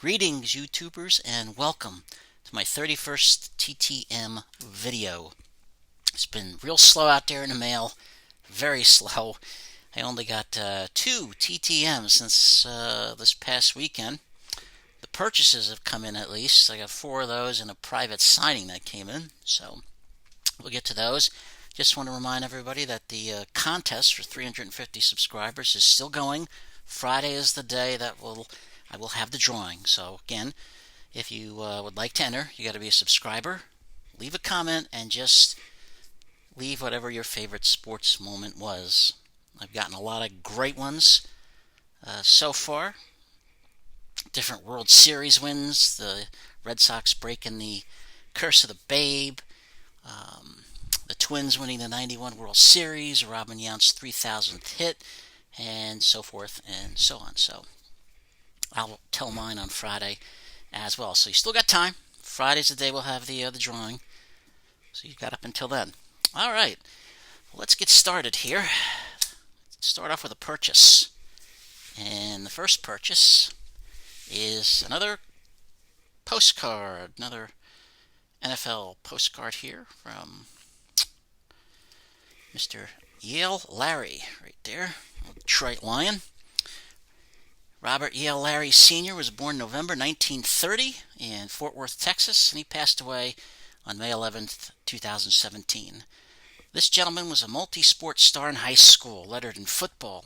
Greetings, YouTubers, and welcome to my 31st TTM video. It's been real slow out there in the mail, very slow. I only got 2 TTMs since this past weekend. The purchases have come in at least. I got 4 of those and a private signing that came in, so we'll get to those. Just want to remind everybody that the contest for 350 subscribers is still going. Friday is the day that I will have the drawing. So again, if you would like to enter, you got to be a subscriber. Leave a comment and just leave whatever your favorite sports moment was. I've gotten a lot of great ones so far. Different World Series wins, the Red Sox breaking the curse of the Babe, the Twins winning the 91 World Series, Robin Yount's 3,000th hit, and so forth and so on. So I'll tell mine on Friday as well. So you still got time. Friday's the day we'll have the drawing. So you've got up until then. All right. Well, let's get started here. Start off with a purchase. And the first purchase is another postcard. Another NFL postcard here from Mr. Yale Larry right there. Detroit Lion. Robert Yale Larry Sr. was born November 1930 in Fort Worth, Texas, and he passed away on May 11th, 2017. This gentleman was a multi-sport star in high school, lettered in football,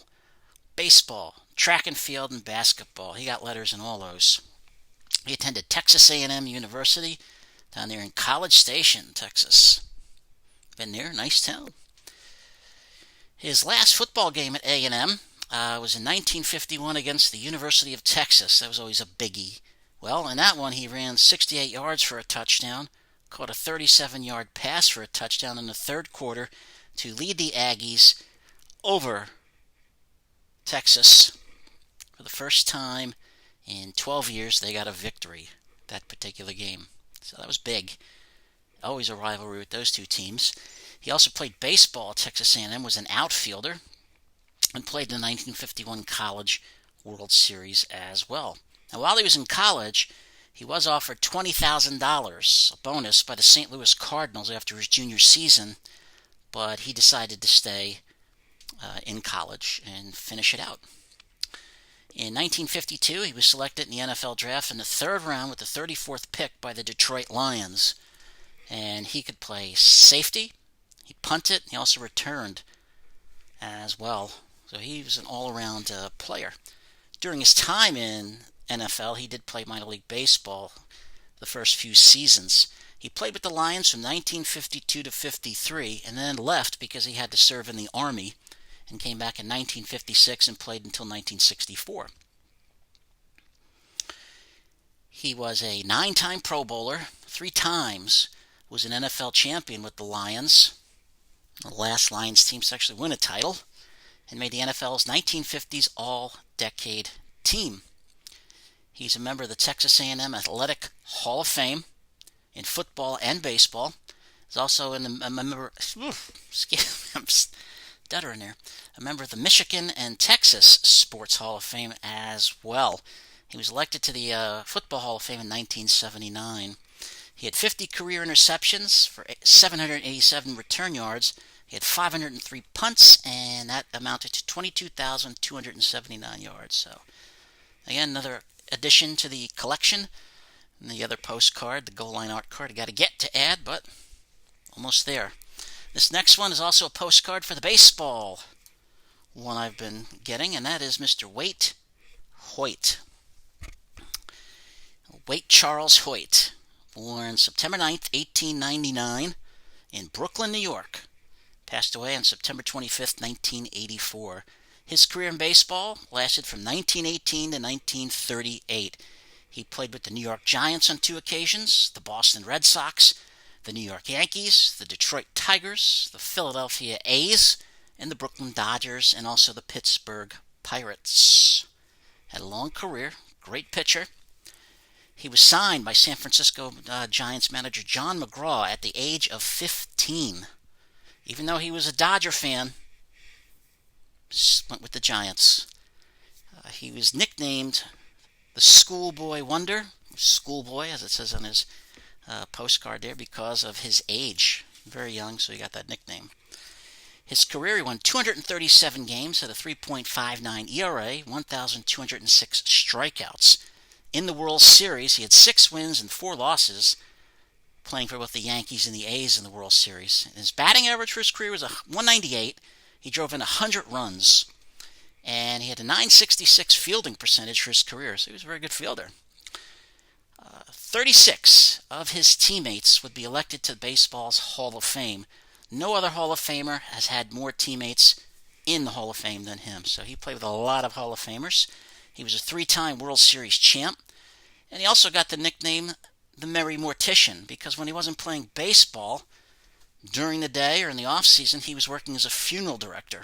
baseball, track and field, and basketball. He got letters in all those. He attended Texas A&M University down there in College Station, Texas. Been there, nice town. His last football game at A&M was in 1951 against the University of Texas. That was always a biggie. Well, in that one, he ran 68 yards for a touchdown, caught a 37-yard pass for a touchdown in the third quarter to lead the Aggies over Texas. For the first time in 12 years, they got a victory that particular game. So that was big. Always a rivalry with those two teams. He also played baseball at Texas A&M, was an outfielder, and played in the 1951 College World Series as well. Now, while he was in college, he was offered $20,000, a bonus, by the St. Louis Cardinals after his junior season, but he decided to stay in college and finish it out. In 1952, he was selected in the NFL draft in the third round with the 34th pick by the Detroit Lions, and he could play safety, he punted, and he also returned as well. So he was an all-around player. During his time in NFL, he did play minor league baseball the first few seasons. He played with the Lions from 1952 to 53 and then left because he had to serve in the Army and came back in 1956 and played until 1964. He was a 9-time Pro Bowler, 3 times was an NFL champion with the Lions. The last Lions team to actually win a title, and made the NFL's 1950s All-Decade Team. He's a member of the Texas A&M Athletic Hall of Fame in football and baseball. He's also a member. I'm stuttering there. A member of the Michigan and Texas Sports Hall of Fame as well. He was elected to the Football Hall of Fame in 1979. He had 50 career interceptions for 787 return yards. He had 503 punts, and that amounted to 22,279 yards. So, again, another addition to the collection. And the other postcard, the goal line art card, I got to get to add, but almost there. This next one is also a postcard for the baseball one I've been getting, and that is Mr. Waite Hoyt. Waite Charles Hoyt, born September 9th, 1899, in Brooklyn, New York. Passed away on September 25th, 1984. His career in baseball lasted from 1918 to 1938. He played with the New York Giants on 2 occasions, the Boston Red Sox, the New York Yankees, the Detroit Tigers, the Philadelphia A's, and the Brooklyn Dodgers, and also the Pittsburgh Pirates. Had a long career, great pitcher. He was signed by San Francisco Giants manager John McGraw at the age of 15. Even though he was a Dodger fan, went with the Giants. He was nicknamed the schoolboy wonder, schoolboy as it says on his postcard there, because of his age. Very young, so he got that nickname. His career, he won 237 games, had a 3.59 ERA, 1,206 strikeouts. In the World Series, he had 6 wins and 4 losses, playing for both the Yankees and the A's in the World Series. And his batting average for his career was 198. He drove in 100 runs, and he had a 966 fielding percentage for his career, so he was a very good fielder. 36 of his teammates would be elected to baseball's Hall of Fame. No other Hall of Famer has had more teammates in the Hall of Fame than him, so he played with a lot of Hall of Famers. He was a 3-time World Series champ, and he also got the nickname the Merry Mortician, because when he wasn't playing baseball during the day or in the off season, he was working as a funeral director.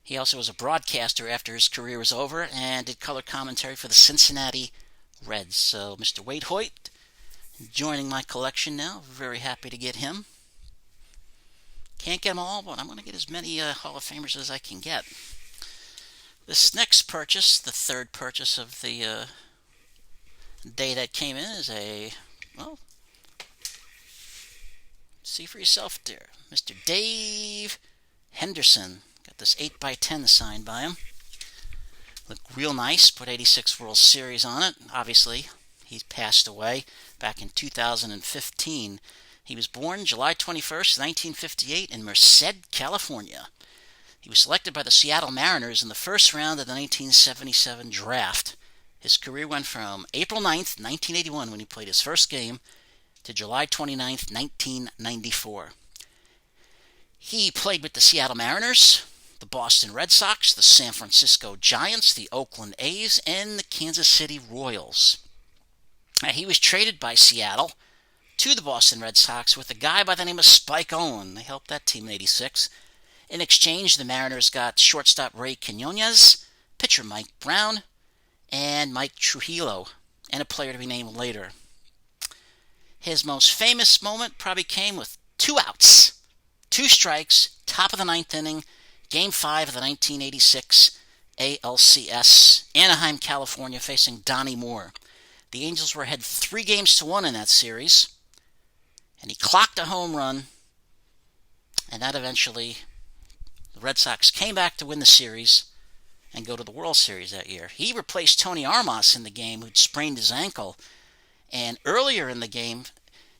He also was a broadcaster after his career was over and did color commentary for the Cincinnati Reds. So Mr. Wade Hoyt joining my collection now. Very happy to get him. Can't get them all, but I'm going to get as many Hall of Famers as I can get. This next purchase, the third purchase of the day that came in, is well, see for yourself there. Mr. Dave Henderson. Got this 8x10 signed by him. Looked real nice, put 86 World Series on it. Obviously, he passed away back in 2015. He was born July 21st, 1958 in Merced, California. He was selected by the Seattle Mariners in the first round of the 1977 draft. His career went from April 9th, 1981, when he played his first game, to July 29th, 1994. He played with the Seattle Mariners, the Boston Red Sox, the San Francisco Giants, the Oakland A's, and the Kansas City Royals. He was traded by Seattle to the Boston Red Sox with a guy by the name of Spike Owen. They helped that team in '86. In exchange, the Mariners got shortstop Ray Quinones, pitcher Mike Brown, and Mike Trujillo, and a player to be named later. His most famous moment probably came with 2 outs, 2 strikes, top of the 9th inning, Game 5 of the 1986 ALCS, Anaheim, California, facing Donnie Moore. The Angels were ahead 3-1 in that series, and he clocked a home run, and that eventually, the Red Sox came back to win the series and go to the World Series that year. He replaced Tony Armas in the game, who'd sprained his ankle, and earlier in the game,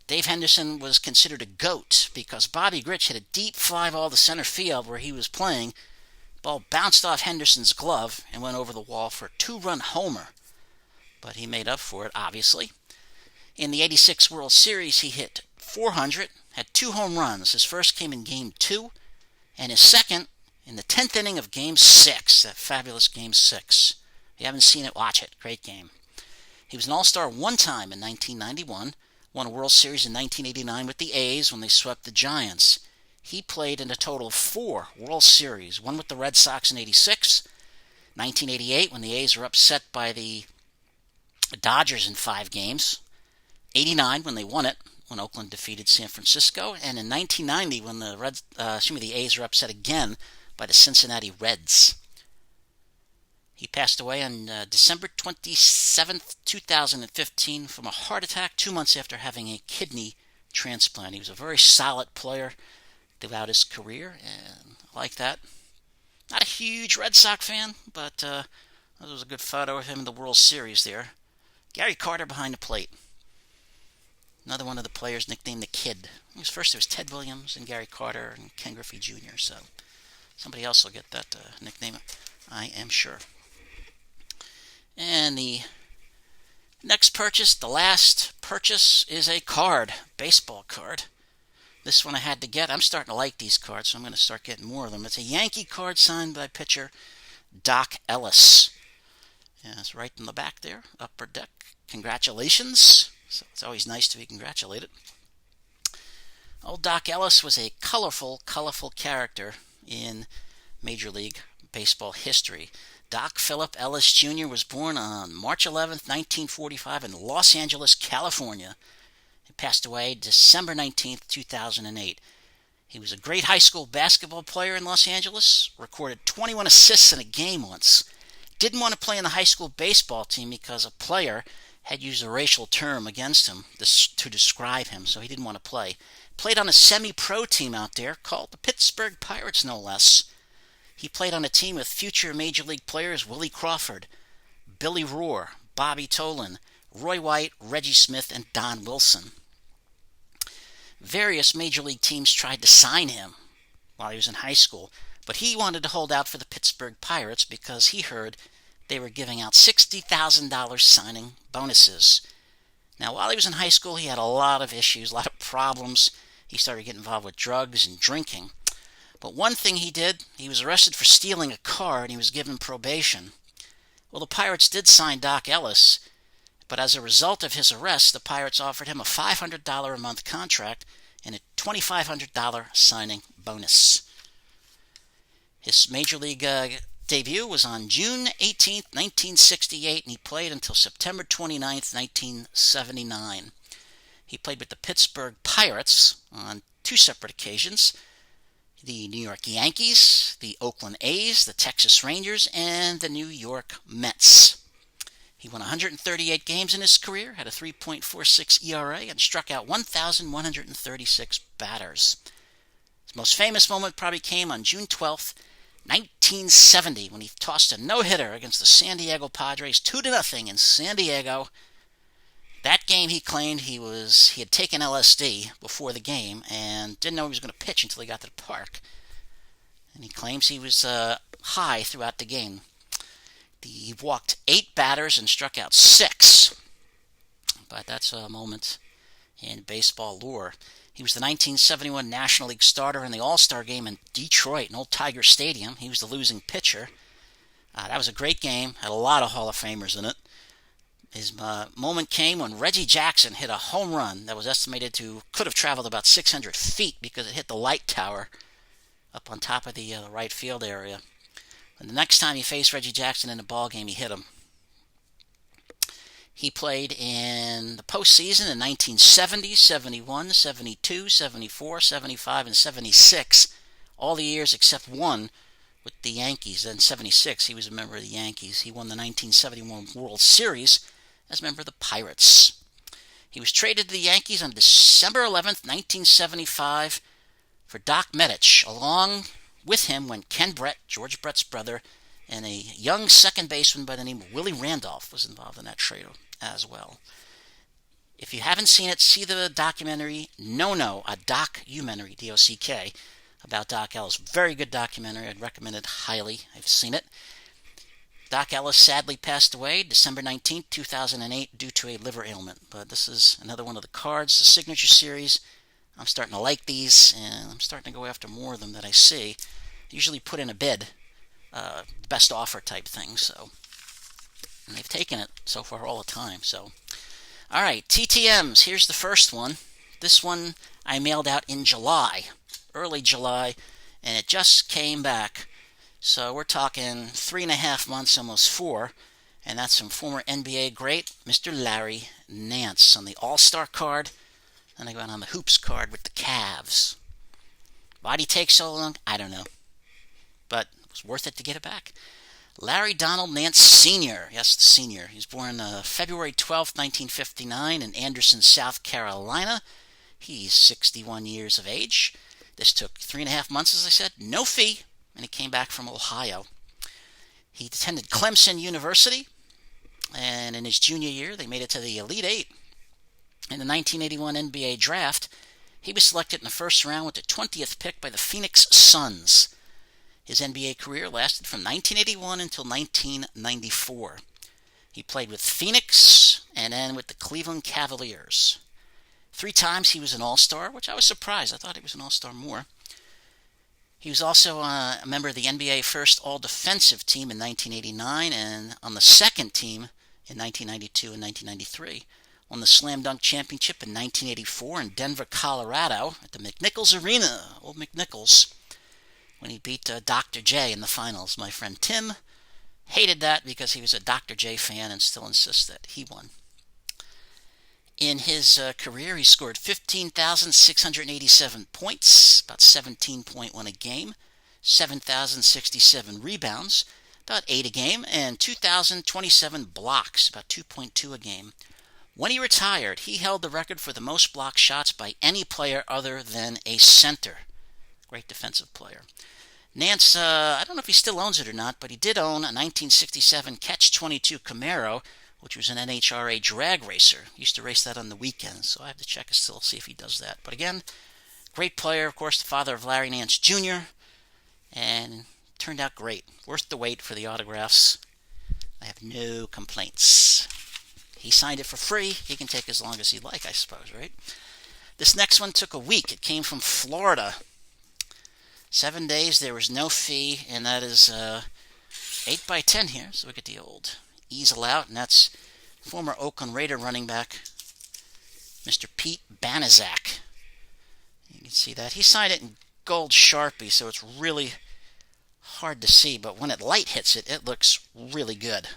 Dave Henderson was considered a GOAT because Bobby Grich hit a deep fly ball to center field where he was playing. The ball bounced off Henderson's glove and went over the wall for a 2-run homer. But he made up for it, obviously. In the '86 World Series, he hit .400, had 2 home runs. His first came in Game 2, and his second in the 10th inning of Game 6, that fabulous Game 6. If you haven't seen it, watch it. Great game. He was an All-Star one time in 1991, won a World Series in 1989 with the A's when they swept the Giants. He played in a total of 4 World Series, one with the Red Sox in '86, 1988 when the A's were upset by the Dodgers in 5 games, '89 when they won it, when Oakland defeated San Francisco, and in 1990 when the A's were upset again by the Cincinnati Reds. He passed away on December 27th, 2015 from a heart attack 2 months after having a kidney transplant. He was a very solid player throughout his career, and I like that. Not a huge Red Sox fan, but that was a good photo of him in the World Series there. Gary Carter behind the plate. Another one of the players nicknamed the Kid. First there was Ted Williams and Gary Carter and Ken Griffey Jr., so somebody else will get that nickname, I am sure. And the next purchase, the last purchase, is a card, baseball card. This one I had to get. I'm starting to like these cards, so I'm going to start getting more of them. It's a Yankee card signed by pitcher Doc Ellis. Yeah, it's right in the back there, upper deck. Congratulations. So it's always nice to be congratulated. Old Doc Ellis was a colorful character in Major League Baseball history. Doc Philip Ellis Jr. was born on March 11th, 1945 in Los Angeles, California. He passed away December 19th, 2008. He was a great high school basketball player in Los Angeles, recorded 21 assists in a game once, didn't want to play in the high school baseball team because a player had used a racial term against him to describe him, so he didn't want to play. Played on a semi-pro team out there called the Pittsburgh Pirates, no less. He played on a team with future Major League players Willie Crawford, Billy Rohr, Bobby Tolan, Roy White, Reggie Smith, and Don Wilson. Various Major League teams tried to sign him while he was in high school, but he wanted to hold out for the Pittsburgh Pirates because he heard they were giving out $60,000 signing bonuses. Now, while he was in high school, he had a lot of issues, a lot of problems. He started getting involved with drugs and drinking. But one thing he did, he was arrested for stealing a car and he was given probation. Well, the Pirates did sign Doc Ellis, but as a result of his arrest, the Pirates offered him a $500 a month contract and a $2,500 signing bonus. His Major League debut was on June 18, 1968, and he played until September 29, 1979. He played with the Pittsburgh Pirates on two separate occasions: the New York Yankees, the Oakland A's, the Texas Rangers, and the New York Mets. He won 138 games in his career, had a 3.46 ERA, and struck out 1,136 batters. His most famous moment probably came on June 12th, 1970, when he tossed a no-hitter against the San Diego Padres 2-0 in San Diego. That game he claimed he had taken LSD before the game and didn't know he was going to pitch until he got to the park. And he claims he was high throughout the game. He walked 8 batters and struck out 6. But that's a moment in baseball lore. He was the 1971 National League starter in the All-Star game in Detroit, in Old Tiger Stadium. He was the losing pitcher. That was a great game. Had a lot of Hall of Famers in it. His moment came when Reggie Jackson hit a home run that was estimated to could have traveled about 600 feet because it hit the light tower up on top of the right field area. And the next time he faced Reggie Jackson in a ball game, he hit him. He played in the postseason in 1970, 71, 72, 74, 75, and 76. All the years except one with the Yankees. Then 76, he was a member of the Yankees. He won the 1971 World Series as a member of the Pirates. He was traded to the Yankees on December 11th, 1975 for Doc Medich. Along with him went Ken Brett, George Brett's brother, and a young second baseman by the name of Willie Randolph was involved in that trade as well. If you haven't seen it, see the documentary No, a documentary, D-O-C-K, about Doc Ellis. Very good documentary. I'd recommend it highly. I've seen it. Doc Ellis sadly passed away December 19, 2008 due to a liver ailment. But this is another one of the cards, the signature series. I'm starting to like these, and I'm starting to go after more of them that I see. Usually put in a bid, best offer type thing, so. And they've taken it so far all the time, so. All right, TTMs. Here's the first one. This one I mailed out in July, early July, and it just came back. So we're talking 3.5 months, almost 4, and that's from former NBA great Mr. Larry Nance on the All-Star card. And I went on the Hoops card with the Cavs. Why'd he take so long? I don't know. But it was worth it to get it back. Larry Donald Nance Sr. Yes, the senior. He was born February 12, 1959 in Anderson, South Carolina. He's 61 years of age. This took 3.5 months, as I said. No fee. And he came back from Ohio. He attended Clemson University. And in his junior year, they made it to the Elite Eight. In the 1981 NBA draft, he was selected in the first round with the 20th pick by the Phoenix Suns. His NBA career lasted from 1981 until 1994. He played with Phoenix and then with the Cleveland Cavaliers. 3 times he was an All-Star, which I was surprised. I thought he was an All-Star more. He was also a member of the NBA first All-Defensive team in 1989 and on the second team in 1992 and 1993. Won the Slam Dunk Championship in 1984 in Denver, Colorado at the McNichols Arena, old McNichols, when he beat Dr. J in the finals. My friend Tim hated that because he was a Dr. J fan and still insists that he won. In his career, he scored 15,687 points, about 17.1 a game, 7,067 rebounds, about 8 a game, and 2,027 blocks, about 2.2 a game. When he retired, he held the record for the most block shots by any player other than a center. Great defensive player. Nance, I don't know if he still owns it or not, but he did own a 1967 Catch-22 Camaro, which was an NHRA drag racer. He used to race that on the weekends, so I have to check still, see if he does that. But again, great player, of course, the father of Larry Nance Jr., and turned out great. Worth the wait for the autographs. I have no complaints. He signed it for free. He can take as long as he'd like, I suppose, right? This next one took a week. It came from Florida. 7 days, there was no fee, and that is 8 by 10 here. So we get the old easel out, and that's former Oakland Raider running back, Mr. Pete Banaszak. You can see that. He signed it in gold Sharpie, so it's really hard to see, but when light hits it, it looks really good.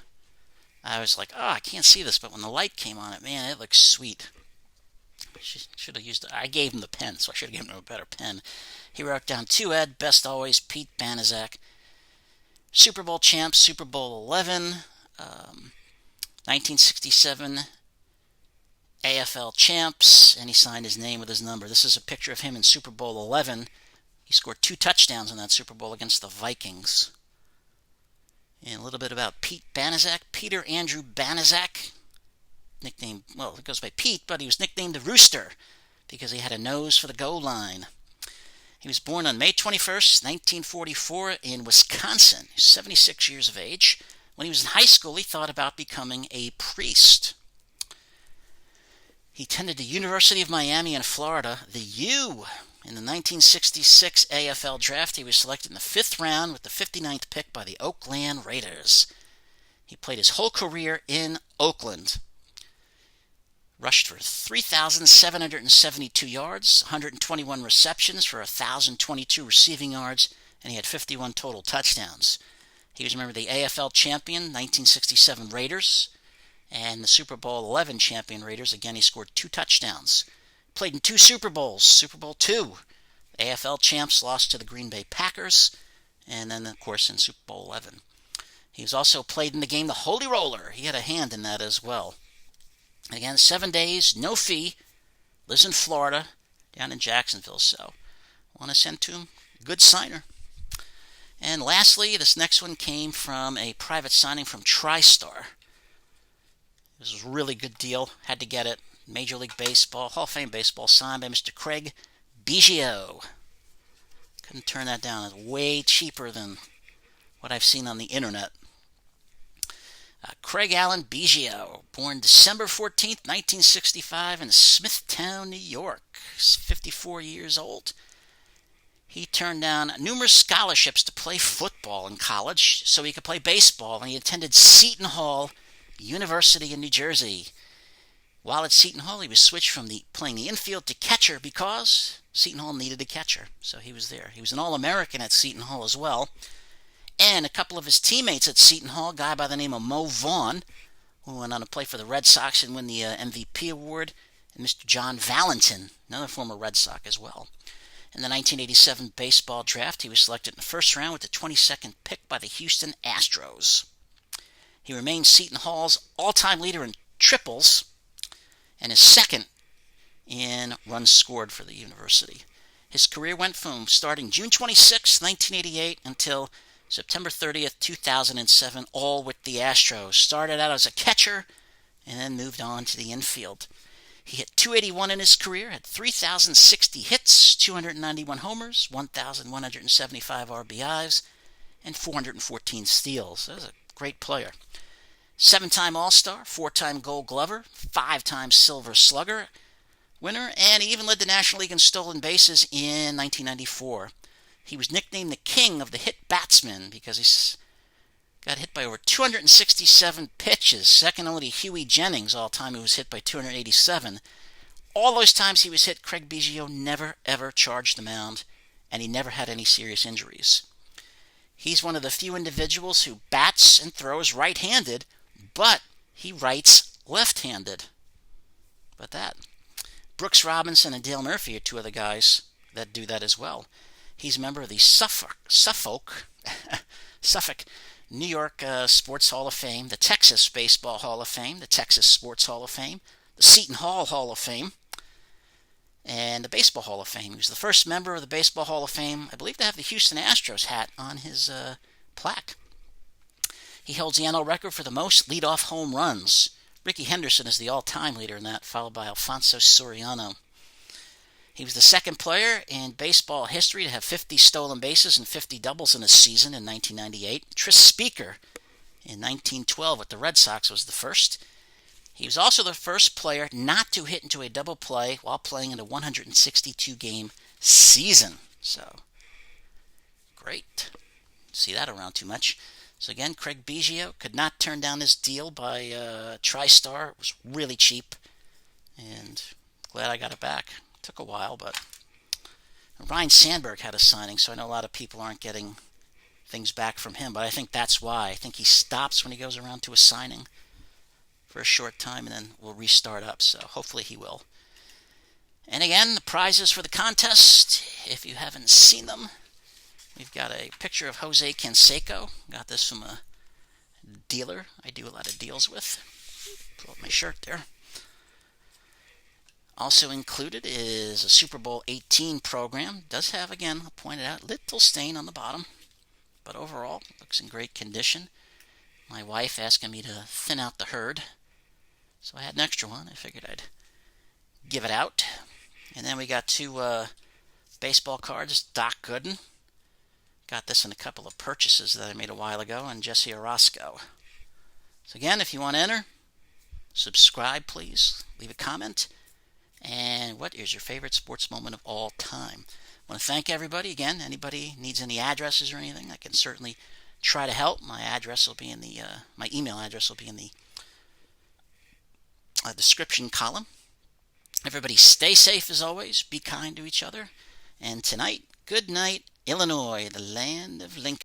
I was like, oh, I can't see this, but when the light came on it, man, it looks sweet. Should have used it. I gave him the pen, so I should have given him a better pen. He wrote down to Ed, best always, Pete Banaszak. Super Bowl champs, Super Bowl 11, 1967 AFL champs, and he signed his name with his number. This is a picture of him in Super Bowl 11. He scored 2 touchdowns in that Super Bowl against the Vikings. And a little bit about Pete Banaszak. Peter Andrew Banaszak, nicknamed, well, it goes by Pete, but he was nicknamed the Rooster because he had a nose for the goal line. He was born on May 21st, 1944 in Wisconsin. He's 76 years of age. When he was in high school, he thought about becoming a priest. He attended the University of Miami in Florida, the U. In the 1966 AFL draft, he was selected in the 5th round with the 59th pick by the Oakland Raiders. He played his whole career in Oakland. Rushed for 3,772 yards, 121 receptions for 1,022 receiving yards, and he had 51 total touchdowns. He was a member of the AFL champion 1967 Raiders and the Super Bowl 11 champion Raiders. Again, he scored 2 touchdowns. Played in 2 Super Bowls. Super Bowl II, the AFL champs lost to the Green Bay Packers, and then, of course, in Super Bowl 11. He was also played in the game the Holy Roller. He had a hand in that as well. Again, 7 days, no fee. Lives in Florida, down in Jacksonville, so want to send to him. Good signer. And lastly, this next one came from a private signing from TriStar. This was a really good deal. Had to get it. Major League Baseball, Hall of Fame Baseball, signed by Mr. Craig Biggio. Couldn't turn that down. It's way cheaper than what I've seen on the internet. Craig Allen Biggio, born December 14th, 1965 in Smithtown, New York. He's 54 years old. He turned down numerous scholarships to play football in college so he could play baseball, and he attended Seton Hall University in New Jersey. While at Seton Hall, he was switched from playing the infield to catcher because Seton Hall needed a catcher, so he was there. He was an All-American at Seton Hall as well. And a couple of his teammates at Seton Hall, a guy by the name of Mo Vaughn, who went on to play for the Red Sox and win the MVP award, and Mr. John Valentin, another former Red Sox as well. In the 1987 baseball draft, he was selected in the first round with the 22nd pick by the Houston Astros. He remains Seton Hall's all-time leader in triples and is second in runs scored for the university. His career went from starting June 26, 1988 until September 30th, 2007, all with the Astros. Started out as a catcher and then moved on to the infield. He hit .281 in his career, had 3,060 hits, 291 homers, 1,175 RBIs, and 414 steals. That was a great player. 7-time All-Star, 4-time Gold Glover, 5-time Silver Slugger winner, and he even led the National League in stolen bases in 1994. He was nicknamed the King of the Hit Batsmen because he got hit by over 267 pitches, second only to Huey Jennings all time, who was hit by 287. All those times he was hit, Craig Biggio never, ever charged the mound, and he never had any serious injuries. He's one of the few individuals who bats and throws right-handed, but he writes left-handed. But that. Brooks Robinson and Dale Murphy are 2 other guys that do that as well. He's a member of the Suffolk New York Sports Hall of Fame, the Texas Baseball Hall of Fame, the Texas Sports Hall of Fame, the Seton Hall of Fame, and the Baseball Hall of Fame. He was the first member of the Baseball Hall of Fame, I believe, to have the Houston Astros hat on his plaque. He holds the NL record for the most leadoff home runs. Ricky Henderson is the all-time leader in that, followed by Alfonso Soriano. He was the second player in baseball history to have 50 stolen bases and 50 doubles in a season in 1998. Tris Speaker in 1912 with the Red Sox was the first. He was also the first player not to hit into a double play while playing in a 162-game season. So, great. See that around too much. So again, Craig Biggio could not turn down this deal by TriStar. It was really cheap, and glad I got it back. It took a while, but Ryan Sandberg had a signing, so I know a lot of people aren't getting things back from him, but I think that's why. I think he stops when he goes around to a signing for a short time, and then we'll restart up, so hopefully he will. And again, the prizes for the contest, if you haven't seen them, we've got a picture of Jose Canseco. Got this from a dealer I do a lot of deals with. Pull up my shirt there. Also included is a Super Bowl 18 program. Does have, again, I'll point it out, little stain on the bottom, but overall looks in great condition. My wife asking me to thin out the herd, so I had an extra one. I figured I'd give it out. And then we got two baseball cards. Doc Gooden. Got this in a couple of purchases that I made a while ago, and Jesse Orosco. So again, if you want to enter, subscribe, please. Leave a comment. And what is your favorite sports moment of all time? I want to thank everybody. Again, anybody needs any addresses or anything, I can certainly try to help. My address will be in the my email address will be in the description column. Everybody stay safe as always. Be kind to each other. And tonight, good night, Illinois, the land of Lincoln.